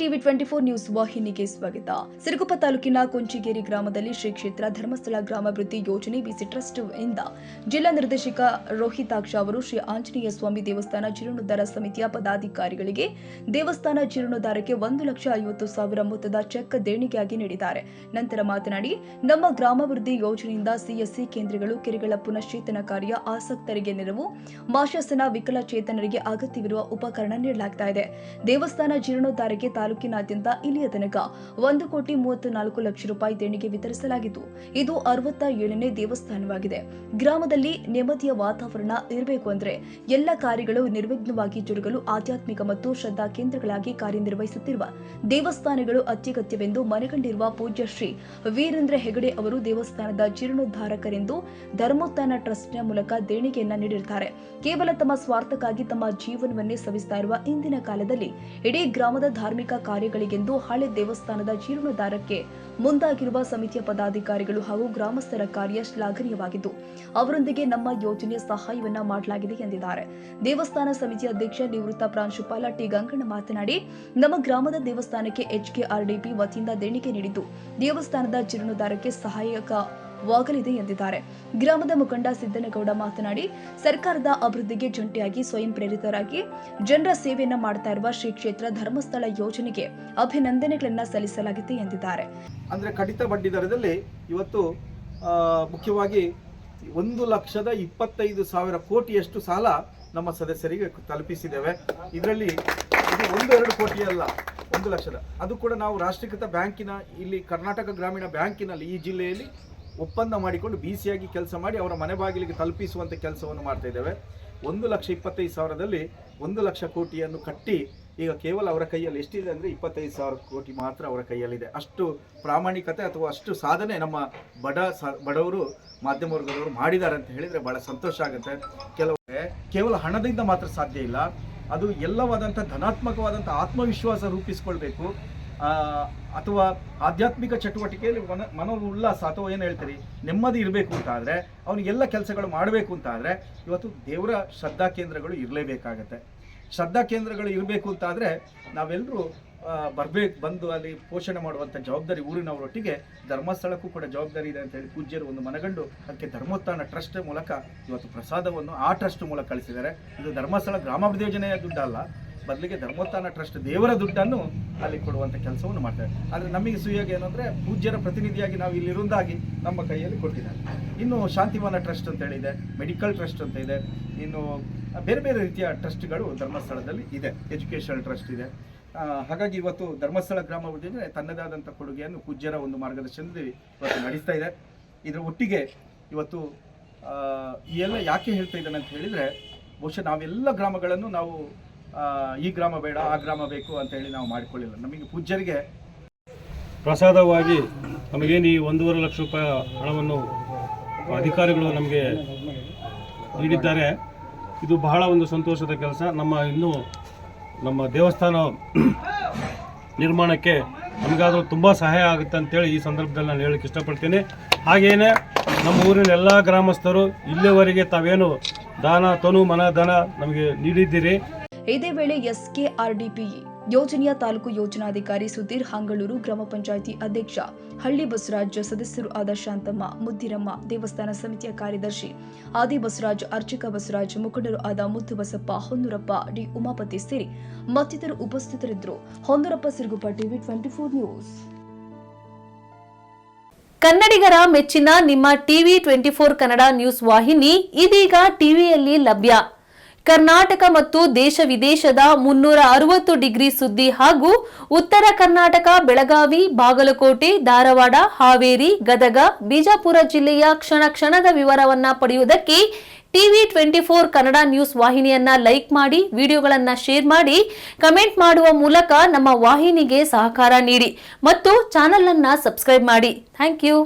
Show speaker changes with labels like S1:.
S1: TV 24 news ವಾಹಿನಿಗೆ ಸ್ವಾಗತ. ಸಿರುಗುಪ್ಪ ತಾಲೂಕಿನ ಕೊಂಚಿಗೇರಿ ಗ್ರಾಮದಲ್ಲಿ ಶ್ರೀ ಕ್ಷೇತ್ರ ಧರ್ಮಸ್ಥಳ ಗ್ರಾಮಾಭಿವೃದ್ಧಿ ಯೋಜನೆ ಬಿಸಿ ಟ್ರಸ್ಟ್ ಇಂದ ಜಿಲ್ಲಾ ನಿರ್ದೇಶಕ ರೋಹಿತಾಕ್ಷ ಅವರು ಶ್ರೀ ಆಂಜನೇಯ ಸ್ವಾಮಿ ದೇವಸ್ಥಾನ ಜೀರ್ಣೋದ್ಧಾರ ಸಮಿತಿಯ ಪದಾಧಿಕಾರಿಗಳಿಗೆ ದೇವಸ್ಥಾನ ಜೀರ್ಣೋದ್ಧಾರಕ್ಕೆ 1,50,000 ಮೊತ್ತದ ಚೆಕ್ ದೇಣಿಗೆಯಾಗಿ ನೀಡಿದ್ದಾರೆ. ನಂತರ ಮಾತನಾಡಿ, ನಮ್ಮ ಗ್ರಾಮಾಭಿವೃದ್ಧಿ ಯೋಜನೆಯಿಂದ ಸಿಎಸ್ಸಿ ಕೇಂದ್ರಗಳು, ಕೆರೆಗಳ ಪುನಶ್ಚೇತನ ಕಾರ್ಯ, ಆಸಕ್ತರಿಗೆ ನೆರವು, ಮಾಶಾಸನ, ವಿಕಲಚೇತನರಿಗೆ ಅಗತ್ಯವಿರುವ ಉಪಕರಣ ನೀಡಲಾಗುತ್ತಿದೆ. ದೇವಸ್ಥಾನ ಜೀರ್ಣೋದ್ಧಾರಕ್ಕೆ ತಾಲೂಕಿನಾದ್ಯಂತ ಇಲ್ಲಿಯ ತನಕ 1,34,00,000 ರೂಪಾಯಿ ದೇಣಿಗೆ ವಿತರಿಸಲಾಗಿದ್ದು, ಇದು 67ನೇ ದೇವಸ್ಥಾನವಾಗಿದೆ. ಗ್ರಾಮದಲ್ಲಿ ನೆಮ್ಮದಿಯ ವಾತಾವರಣ ಇರಬೇಕು ಅಂದ್ರೆ ಎಲ್ಲ ಕಾರ್ಯಗಳು ನಿರ್ವಿಘ್ನವಾಗಿ ಜರುಗಲು ಆಧ್ಯಾತ್ಮಿಕ ಮತ್ತು ಶ್ರದ್ಧಾ ಕೇಂದ್ರಗಳಾಗಿ ಕಾರ್ಯನಿರ್ವಹಿಸುತ್ತಿರುವ ದೇವಸ್ಥಾನಗಳು ಅತ್ಯಗತ್ಯವೆಂದು ಮನಗಂಡಿರುವ ಪೂಜ್ಯ ಶ್ರೀ ವೀರೇಂದ್ರ ಹೆಗಡೆ ಅವರು ದೇವಸ್ಥಾನದ ಜೀರ್ಣೋದ್ಧಾರಕರೆಂದು ಧರ್ಮೋತ್ಥಾನ ಟ್ರಸ್ಟ್ನ ಮೂಲಕ ದೇಣಿಗೆಯನ್ನ ನೀಡಿರುತ್ತಾರೆ. ಕೇವಲ ತಮ್ಮ ಸ್ವಾರ್ಥಕ್ಕಾಗಿ ತಮ್ಮ ಜೀವನವನ್ನೇ ಸವಿಸ್ತಾ ಇರುವ ಇಂದಿನ ಕಾಲದಲ್ಲಿ ಇಡೀ ಗ್ರಾಮದ ಧಾರ್ಮಿಕ ಕಾರ್ಯಗಳಿಗೆಂದು ಹಳೆ ದೇವಸ್ಥಾನದ ಜೀರ್ಣೋದ್ಧಾರಕ್ಕೆ ಮುಂದಾಗಿರುವ ಸಮಿತಿಯ ಪದಾಧಿಕಾರಿಗಳು ಹಾಗೂ ಗ್ರಾಮಸ್ಥರ ಕಾರ್ಯ ಶ್ಲಾಘನೀಯವಾಗಿದ್ದು, ಅವರೊಂದಿಗೆ ನಮ್ಮ ಯೋಜನೆಯ ಸಹಾಯವನ್ನ ಮಾಡಲಾಗಿದೆ ಎಂದಿದ್ದಾರೆ. ದೇವಸ್ಥಾನ ಸಮಿತಿಯ ಅಧ್ಯಕ್ಷ ನಿವೃತ್ತ ಪ್ರಾಂಶುಪಾಲ ಟಿ ಗಂಗಣ್ಣ ಮಾತನಾಡಿ, ನಮ್ಮ ಗ್ರಾಮದ ದೇವಸ್ಥಾನಕ್ಕೆ HKRDP ವತಿಯಿಂದ ದೇಣಿಗೆ ನೀಡಿದ್ದು ದೇವಸ್ಥಾನದ ಜೀರ್ಣೋದ್ಧಾರಕ್ಕೆ ಸಹಾಯಕವಾಗಲಿದೆ ಎಂದಿದ್ದಾರೆ. ಗ್ರಾಮದ ಮುಖಂಡ ಸಿದ್ದನಗೌಡ ಮಾತನಾಡಿ, ಸರ್ಕಾರದ ಅಭಿವೃದ್ಧಿಗೆ ಜಂಟಿಯಾಗಿ ಸ್ವಯಂ ಪ್ರೇರಿತರಾಗಿ ಜನರ ಸೇವೆಯನ್ನ ಮಾಡ್ತಾ ಇರುವ ಶ್ರೀ ಕ್ಷೇತ್ರ ಧರ್ಮಸ್ಥಳ ಯೋಜನೆಗೆ ಅಭಿನಂದನೆಗಳನ್ನ ಸಲ್ಲಿಸಲಾಗಿದೆ ಎಂದಿದ್ದಾರೆ.
S2: ಅಂದ್ರೆ ಕಡಿತ ಬಡ್ಡಿ ದರದಲ್ಲಿ ಇವತ್ತು ಮುಖ್ಯವಾಗಿ 1,25,000 ಕೋಟಿಯಷ್ಟು ಸಾಲ ನಮ್ಮ ಸದಸ್ಯರಿಗೆ ತಲುಪಿಸಿದ್ದೇವೆ. ಇದರಲ್ಲಿ ಇದು 1-2 ಕೋಟಿ ಅಲ್ಲ, 1 ಲಕ್ಷದ. ಅದು ಕೂಡ ನಾವು ರಾಷ್ಟ್ರೀಕೃತ ಬ್ಯಾಂಕಿನ ಇಲ್ಲಿ ಕರ್ನಾಟಕ ಗ್ರಾಮೀಣ ಬ್ಯಾಂಕಿನಲ್ಲಿ ಈ ಜಿಲ್ಲೆಯಲ್ಲಿ ಒಪ್ಪಂದ ಮಾಡಿಕೊಂಡು BCಯಾಗಿ ಕೆಲಸ ಮಾಡಿ ಅವರ ಮನೆ ಬಾಗಿಲಿಗೆ ತಲುಪಿಸುವಂಥ ಕೆಲಸವನ್ನು ಮಾಡ್ತಾ ಇದ್ದೇವೆ. 1,25,000ದಲ್ಲಿ 1 ಲಕ್ಷ ಕೋಟಿಯನ್ನು ಕಟ್ಟಿ ಈಗ ಕೇವಲ ಅವರ ಕೈಯಲ್ಲಿ ಎಷ್ಟಿದೆ ಅಂದರೆ 25,000 ಕೋಟಿ ಮಾತ್ರ ಅವರ ಕೈಯಲ್ಲಿದೆ. ಅಷ್ಟು ಪ್ರಾಮಾಣಿಕತೆ ಅಥವಾ ಅಷ್ಟು ಸಾಧನೆ ನಮ್ಮ ಬಡವರು ಮಾಧ್ಯಮ ವರ್ಗದವರು ಮಾಡಿದ್ದಾರೆ ಅಂತ ಹೇಳಿದರೆ ಭಾಳ ಸಂತೋಷ ಆಗುತ್ತೆ. ಕೇವಲ ಹಣದಿಂದ ಮಾತ್ರ ಸಾಧ್ಯ ಇಲ್ಲ, ಅದು ಎಲ್ಲವಾದಂಥ ಧನಾತ್ಮಕವಾದಂಥ ಆತ್ಮವಿಶ್ವಾಸ ರೂಪಿಸ್ಕೊಳ್ಬೇಕು. ಅಥವಾ ಆಧ್ಯಾತ್ಮಿಕ ಚಟುವಟಿಕೆಯಲ್ಲಿ ಮನೋ ಉಲ್ಲಾಸ ಅಥವಾ ಏನು ಹೇಳ್ತೀರಿ ನೆಮ್ಮದಿ ಇರಬೇಕು ಅಂತ ಆದರೆ ಅವನಿಗೆಲ್ಲ ಕೆಲಸಗಳು ಮಾಡಬೇಕು ಅಂತ ಆದರೆ ಇವತ್ತು ದೇವರ ಶ್ರದ್ಧಾ ಕೇಂದ್ರಗಳು ಇರಲೇಬೇಕಾಗತ್ತೆ. ಶ್ರದ್ಧಾ ಕೇಂದ್ರಗಳು ಇರಬೇಕು ಅಂತ ಆದರೆ ನಾವೆಲ್ಲರೂ ಬಂದು ಅಲ್ಲಿ ಪೋಷಣೆ ಮಾಡುವಂಥ ಜವಾಬ್ದಾರಿ ಊರಿನವರೊಟ್ಟಿಗೆ ಧರ್ಮಸ್ಥಳಕ್ಕೂ ಕೂಡ ಜವಾಬ್ದಾರಿ ಇದೆ ಅಂತ ಹೇಳಿ ಪೂಜ್ಯರು ಒಂದು ಮನಗಂಡು ಅದಕ್ಕೆ ಧರ್ಮೋತ್ಥಾನ ಟ್ರಸ್ಟ್ ಮೂಲಕ ಇವತ್ತು ಪ್ರಸಾದವನ್ನು ಆ ಟ್ರಸ್ಟ್ ಮೂಲಕ ಕಳಿಸಿದ್ದಾರೆ. ಇದು ಧರ್ಮಸ್ಥಳ ಗ್ರಾಮಾಭಿವೃದ್ಧಿ ಯೋಜನೆಯ ದುಡ್ಡಲ್ಲ, ಬದಲಿಗೆ ಧರ್ಮೋತ್ಥಾನ ಟ್ರಸ್ಟ್ ದೇವರ ದುಡ್ಡನ್ನು ಅಲ್ಲಿ ಕೊಡುವಂಥ ಕೆಲಸವನ್ನು ಮಾಡ್ತಾರೆ. ಆದರೆ ನಮಗೆ ಸುಯೋಗ ಏನಂದರೆ ಪೂಜ್ಯರ ಪ್ರತಿನಿಧಿಯಾಗಿ ನಾವು ಇಲ್ಲಿರುವುದಾಗಿ ನಮ್ಮ ಕೈಯಲ್ಲಿ ಕೊಟ್ಟಿದ್ದಾರೆ. ಇನ್ನು ಶಾಂತಿವನ ಟ್ರಸ್ಟ್ ಅಂತ ಹೇಳಿದೆ, ಮೆಡಿಕಲ್ ಟ್ರಸ್ಟ್ ಅಂತ ಇದೆ, ಇನ್ನು ಬೇರೆ ಬೇರೆ ರೀತಿಯ ಟ್ರಸ್ಟ್ಗಳು ಧರ್ಮಸ್ಥಳದಲ್ಲಿ ಇದೆ, ಎಜುಕೇಷನಲ್ ಟ್ರಸ್ಟ್ ಇದೆ. ಹಾಗಾಗಿ ಇವತ್ತು ಧರ್ಮಸ್ಥಳ ಗ್ರಾಮಾಭಿವೃದ್ಧಿ ಯೋಜನೆ ತನ್ನದಾದಂಥ ಕೊಡುಗೆಯನ್ನು ಪೂಜ್ಯರ ಒಂದು ಮಾರ್ಗದರ್ಶನದಲ್ಲಿ ಇವತ್ತು ನಡೆಸ್ತಾ ಇದೆ. ಇದರ ಒಟ್ಟಿಗೆ ಇವತ್ತು ಈ ಎಲ್ಲ ಯಾಕೆ ಹೇಳ್ತಾ ಇದ್ದಾನೆ ಅಂತ ಹೇಳಿದರೆ, ಬಹುಶಃ ನಾವೆಲ್ಲ ಗ್ರಾಮಗಳನ್ನು ನಾವು ಈ ಗ್ರಾಮ ಬೇಡ ಆ ಗ್ರಾಮ ಬೇಕು ಅಂತ ಹೇಳಿ ನಾವು ಮಾಡಿಕೊಳ್ಳಿಲ್ಲ. ನಮಗೆ ಪೂಜ್ಯರಿಗೆ
S3: ಪ್ರಸಾದವಾಗಿ ನಮಗೇನು ಈ 1.5 ಲಕ್ಷ ರೂಪಾಯಿ ಹಣವನ್ನು ಅಧಿಕಾರಿಗಳು ನಮಗೆ ನೀಡಿದ್ದಾರೆ. ಇದು ಬಹಳ ಒಂದು ಸಂತೋಷದ ಕೆಲಸ. ನಮ್ಮ ದೇವಸ್ಥಾನ ನಿರ್ಮಾಣಕ್ಕೆ ನಮಗಾದರೂ ತುಂಬ ಸಹಾಯ ಆಗುತ್ತೆ ಅಂತೇಳಿ ಈ ಸಂದರ್ಭದಲ್ಲಿ ನಾನು ಹೇಳಕ್ಕೆ ಇಷ್ಟಪಡ್ತೀನಿ. ಹಾಗೆಯೇ ನಮ್ಮ ಊರಿನ ಎಲ್ಲ ಗ್ರಾಮಸ್ಥರು ಇಲ್ಲಿವರೆಗೆ ತಾವೇನು ದಾನ ತನು ಮನ ಧನ ನಮಗೆ ನೀಡಿದ್ದೀರಿ.
S1: ಇದೇ ವೇಳೆ SKRDP ಯೋಜನೆಯ ತಾಲೂಕು ಯೋಜನಾಧಿಕಾರಿ ಸುಧೀರ್ ಹಾಂಗಳೂರು, ಗ್ರಾಮ ಪಂಚಾಯಿತಿ ಅಧ್ಯಕ್ಷ ಹಳ್ಳಿ ಬಸವರಾಜ್, ಸದಸ್ಯರು ಆದ ಶಾಂತಮ್ಮ, ಮುದ್ದಿರಮ್ಮ, ದೇವಸ್ಥಾನ ಸಮಿತಿಯ ಕಾರ್ಯದರ್ಶಿ ಆದಿ ಬಸವರಾಜ್, ಅರ್ಚಕ ಬಸವರಾಜ್, ಮುಖಂಡರು ಆದ ಮುದ್ದು ಬಸಪ್ಪ, ಹೊನ್ನೂರಪ್ಪ, ಡಿ ಉಮಾಪತಿ ಸೇರಿ ಮತ್ತಿತರರು ಉಪಸ್ಥಿತರಿದ್ದರು. Honnurappa, Siruguppa, TV 24 news.
S4: ಕನ್ನಡಿಗರ ಮೆಚ್ಚಿನ ನಿಮ್ಮ ಟಿವಿ 24 ಕನ್ನಡ ನ್ಯೂಸ್ ವಾಹಿನಿ ಇದೀಗ ಟಿವಿಯಲ್ಲಿ ಲಭ್ಯ. ಕರ್ನಾಟಕ ಮತ್ತು ದೇಶ ವಿದೇಶದ 360 ಡಿಗ್ರಿ ಸುದ್ದಿ ಹಾಗೂ ಉತ್ತರ ಕರ್ನಾಟಕ, ಬೆಳಗಾವಿ, ಬಾಗಲಕೋಟೆ, ಧಾರವಾಡ, ಹಾವೇರಿ, ಗದಗ, ಬಿಜಾಪುರ ಜಿಲ್ಲೆಯ ಕ್ಷಣ ಕ್ಷಣದ ವಿವರವನ್ನ ಪಡೆಯುವುದಕ್ಕೆ ಟಿವಿ 24 ಕನ್ನಡ ನ್ಯೂಸ್ ವಾಹಿನಿಯನ್ನ ಲೈಕ್ ಮಾಡಿ, ವಿಡಿಯೋಗಳನ್ನ ಶೇರ್ ಮಾಡಿ, ಕಮೆಂಟ್ ಮಾಡುವ ಮೂಲಕ ನಮ್ಮ ವಾಹಿನಿಗೆ ಸಹಕಾರ ನೀಡಿ ಮತ್ತು ಚಾನೆಲ್ ಅನ್ನ ಸಬ್ಸ್ಕ್ರೈಬ್ ಮಾಡಿ. Thank you.